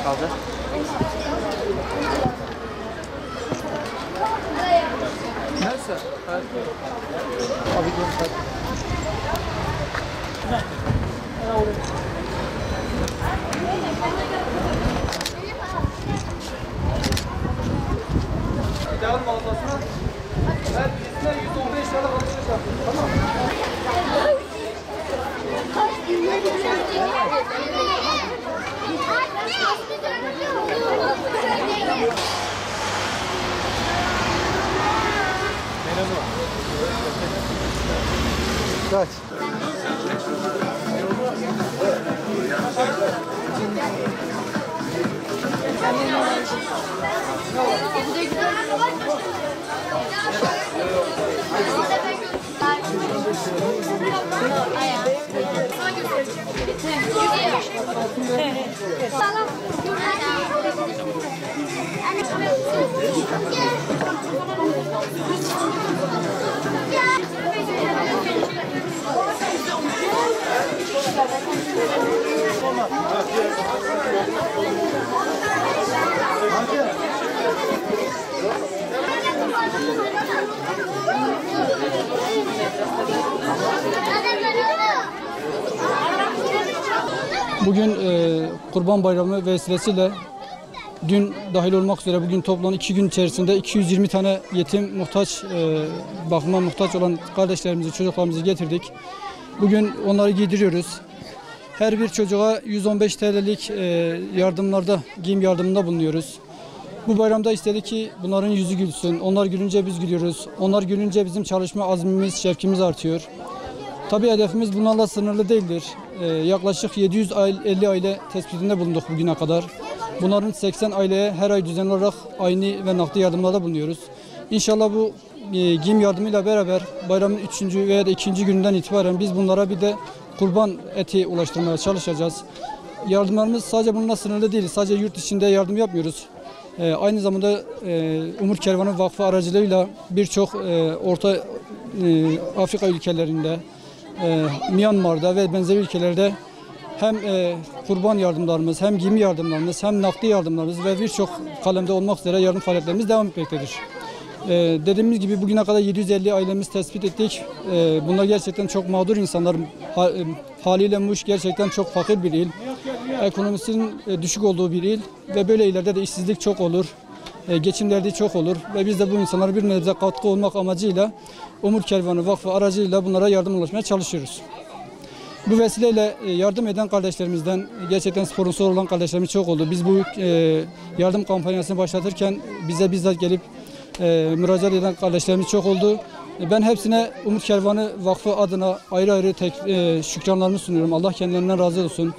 kaldı. Neyse. Abi gel. İdeal mağazasına her birisine 115 lira alışveriş yaptım. Tamam mı? Kaç? Bugün Kurban Bayramı vesilesiyle dün dahil olmak üzere bugün toplam 2 gün içerisinde 220 tane yetim, muhtaç, bakıma muhtaç olan kardeşlerimizi, çocuklarımızı getirdik. Bugün onları giydiriyoruz. Her bir çocuğa 115 TL'lik yardımlarda, giyim yardımında bulunuyoruz. Bu bayramda istedik ki bunların yüzü gülsün. Onlar gülünce biz gülüyoruz. Onlar gülünce bizim çalışma azmimiz, şevkimiz artıyor. Tabii hedefimiz bunlarla sınırlı değildir. Yaklaşık 750 aile tespitinde bulunduk bugüne kadar. Bunların 80 aileye her ay düzenli olarak aynı ve nakdi yardımlarda bulunuyoruz. İnşallah bu giyim yardımıyla beraber bayramın 3. veya da 2. gününden itibaren biz bunlara bir de kurban eti ulaştırmaya çalışacağız. Yardımlarımız sadece bununla sınırlı değil. Sadece yurt içinde yardım yapmıyoruz. Aynı zamanda Umur Kervanı Vakfı aracılığıyla birçok Orta Afrika ülkelerinde, Myanmar'da ve benzeri ülkelerde hem kurban yardımlarımız, hem giyim yardımlarımız, hem nakdi yardımlarımız ve birçok kalemde olmak üzere yardım faaliyetlerimiz devam etmektedir. Dediğimiz gibi bugüne kadar 750 ailemiz tespit ettik. Bunlar gerçekten çok mağdur insanlar. Haliyle Muş gerçekten çok fakir bir il. Ekonomisinin düşük olduğu bir il ve böyle illerde de işsizlik çok olur. Geçim derdi çok olur ve biz de bu insanlara bir nebze katkı olmak amacıyla Umur Kervanı Vakfı aracılığıyla bunlara yardım ulaşmaya çalışıyoruz. Bu vesileyle yardım eden kardeşlerimizden, gerçekten sponsor olan kardeşlerimiz çok oldu. Biz bu yardım kampanyasını başlatırken bize bizzat gelip müracaat eden kardeşlerimiz çok oldu. Ben hepsine Umur Kervanı Vakfı adına ayrı ayrı şükranlarımı sunuyorum. Allah kendilerinden razı olsun.